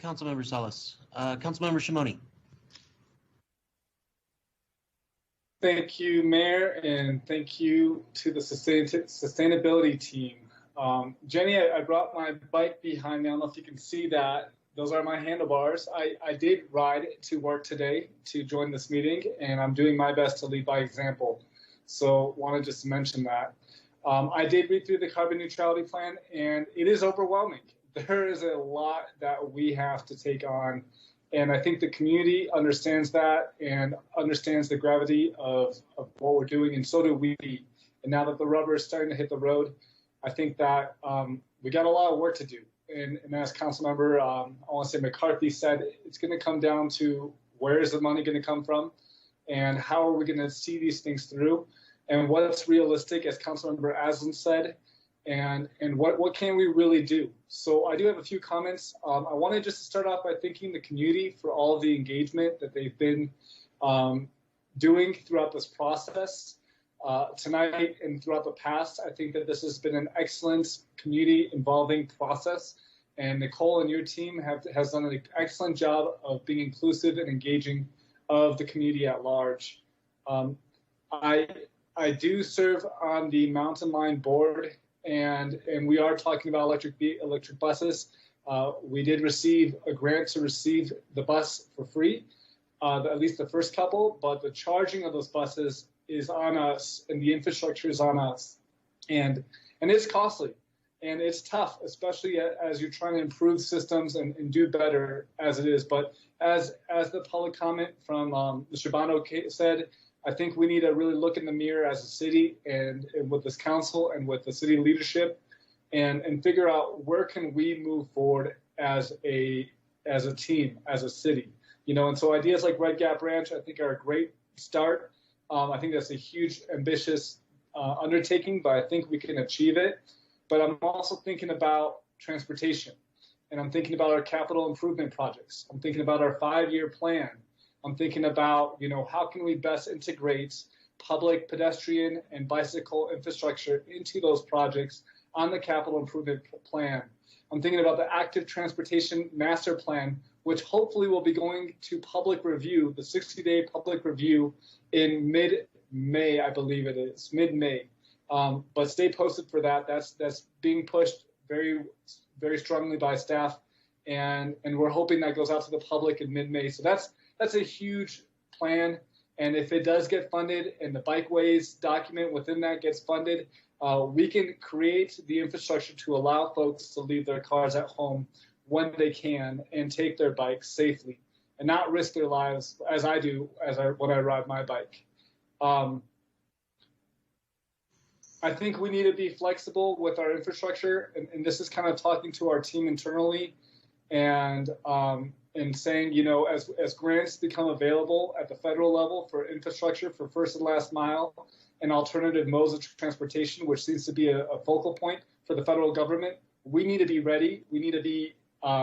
Councilmember Salas. Councilmember Shimoni. Thank you, Mayor, and thank you to the sustainability team. Jenny, I brought my bike behind me. I don't know if you can see that. Those are my handlebars. I did ride to work today to join this meeting, and I'm doing my best to lead by example. So wanted just to mention that. I did read through the Carbon Neutrality Plan, and it is overwhelming. There is a lot that we have to take on, and I think the community understands that and understands the gravity of what we're doing, and so do we. And now that the rubber is starting to hit the road, I think that we got a lot of work to do. And as Councilmember, I want to say McCarthy said, it's going to come down to where is the money going to come from, and how are we going to see these things through, and what's realistic, as Councilmember Aslan said, and what can we really do. So I do have a few comments. I wanted just to start off by thanking the community for all of the engagement that they've been doing throughout this process. Tonight and throughout the past, I think that this has been an excellent community involving process, and Nicole and your team has done an excellent job of being inclusive and engaging of the community at large. I do serve on the Mountain Line board, and we are talking about electric buses. We did receive a grant to receive the bus for free, at least the first couple, but the charging of those buses is on us, and the infrastructure is on us, and it's costly, and it's tough, especially as you're trying to improve systems and do better as it is. But as the public comment from Mr. Bono said, I think we need to really look in the mirror as a city and with this council and with the city leadership, and figure out where can we move forward as a team, as a city, And so ideas like Red Gap Ranch, I think, are a great start. I think that's a huge, ambitious undertaking, but I think we can achieve it. But I'm also thinking about transportation, and I'm thinking about our capital improvement projects. I'm thinking about our 5-year plan. I'm thinking about, how can we best integrate public, pedestrian, and bicycle infrastructure into those projects on the capital improvement plan. I'm thinking about the active transportation master plan, which hopefully will be going to public review, the 60-day public review in mid-May, I believe it is, mid-May. But stay posted for that. That's being pushed very, very strongly by staff, and we're hoping that goes out to the public in mid-May. So that's a huge plan, and if it does get funded and the bikeways document within that gets funded, we can create the infrastructure to allow folks to leave their cars at home when they can and take their bikes safely and not risk their lives as I do when I ride my bike. I think we need to be flexible with our infrastructure, and this is kind of talking to our team internally and saying, as grants become available at the federal level for infrastructure for first and last mile and alternative modes of transportation, which seems to be a focal point for the federal government, we need to be ready. We need to be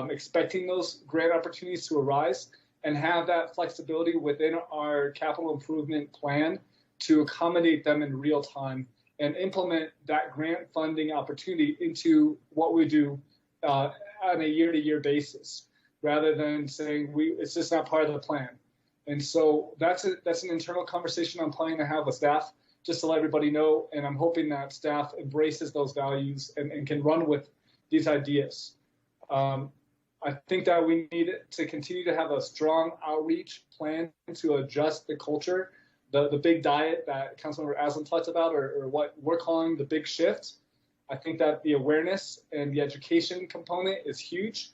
expecting those grant opportunities to arise and have that flexibility within our capital improvement plan to accommodate them in real time and implement that grant funding opportunity into what we do on a year-to-year basis, rather than saying it's just not part of the plan. And so that's an internal conversation I'm planning to have with staff, just to let everybody know, and I'm hoping that staff embraces those values and can run with these ideas. I think that we need to continue to have a strong outreach plan to adjust the culture, the big diet that Councilmember Aslan talked about, or what we're calling the big shift. I think that the awareness and the education component is huge,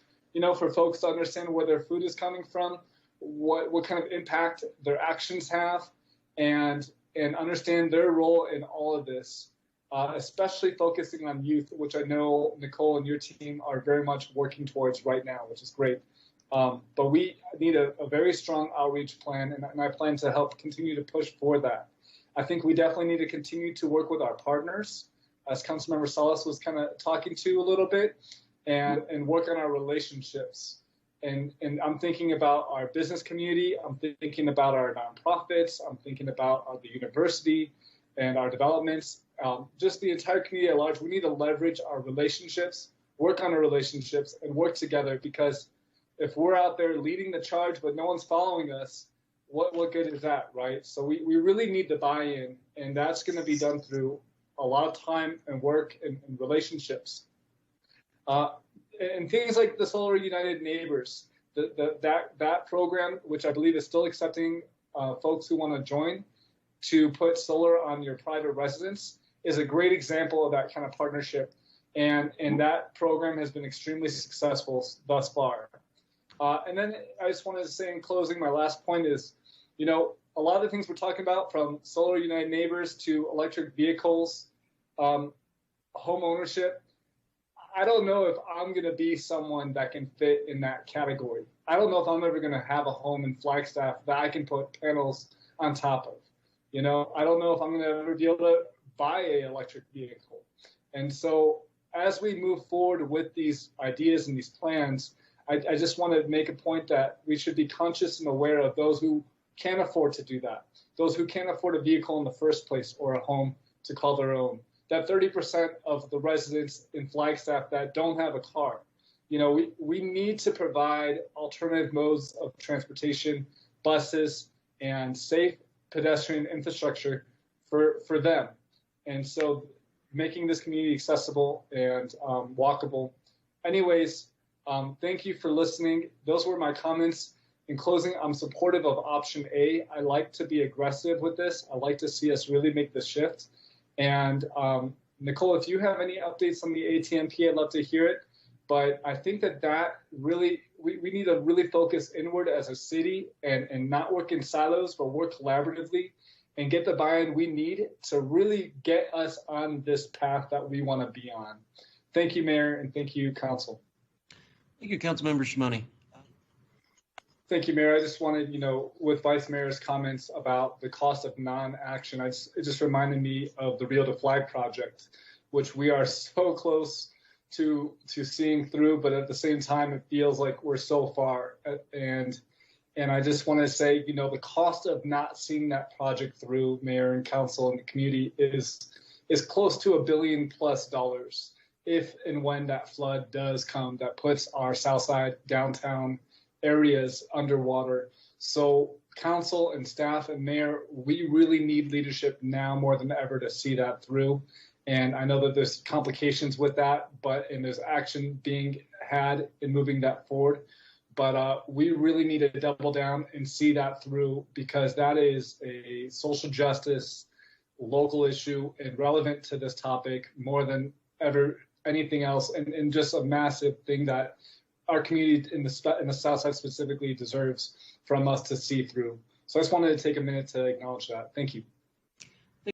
for folks to understand where their food is coming from, what kind of impact their actions have, and understand their role in all of this, especially focusing on youth, which I know Nicole and your team are very much working towards right now, which is great. But we need a very strong outreach plan, and I plan to help continue to push for that. I think we definitely need to continue to work with our partners, as Councilmember Salas was kind of talking to a little bit, and work on our relationships. And I'm thinking about our business community. I'm thinking about our nonprofits. I'm thinking about the university and our developments, just the entire community at large. We need to leverage our relationships, work on our relationships, and work together, because if we're out there leading the charge, but no one's following us, what good is that, right? So we really need the buy-in, and that's going to be done through a lot of time and work and relationships. And things like the Solar United Neighbors, that program, which I believe is still accepting folks who want to join to put solar on your private residence, is a great example of that kind of partnership. And that program has been extremely successful thus far. And then I just wanted to say in closing, my last point is, you know, a lot of the things we're talking about, from Solar United Neighbors to electric vehicles, home ownership, I don't know if I'm going to be someone that can fit in that category. I don't know if I'm ever going to have a home in Flagstaff that I can put panels on top of. You know, I don't know if I'm going to ever be able to buy an electric vehicle. And so as we move forward with these ideas and these plans, I just want to make a point that we should be conscious and aware of those who can't afford to do that, those who can't afford a vehicle in the first place or a home to call their own. That 30% of the residents in Flagstaff that don't have a car. You know, we need to provide alternative modes of transportation, buses, and safe pedestrian infrastructure for them. And so making this community accessible and walkable. Anyways, thank you for listening. Those were my comments. In closing, I'm supportive of option A. I like to be aggressive with this. I like to see us really make the shift. And Nicole, if you have any updates on the ATMP, I'd love to hear it. But I think that really, we need to really focus inward as a city and not work in silos, but work collaboratively and get the buy-in we need to really get us on this path that we want to be on. Thank you, Mayor, and thank you, Council. Thank you, Councilmember Shimoni. Thank you, Mayor. I just wanted, you know, with Vice Mayor's comments about the cost of non-action, it just reminded me of the Rio to Flag project, which we are so close to seeing through, but at the same time, it feels like we're so far. And I just want to say, you know, the cost of not seeing that project through, Mayor and Council and the community, is close to $1 billion+ if and when that flood does come that puts our Southside downtown areas underwater. So Council and staff and Mayor, we really need leadership now more than ever to see that through. And I know that there's complications with that, and there's action being had in moving that forward. But we really need to double down and see that through, because that is a social justice, local issue and relevant to this topic more than ever anything else, and just a massive thing that our community in the South Side specifically deserves from us to see through. So I just wanted to take a minute to acknowledge that. Thank you.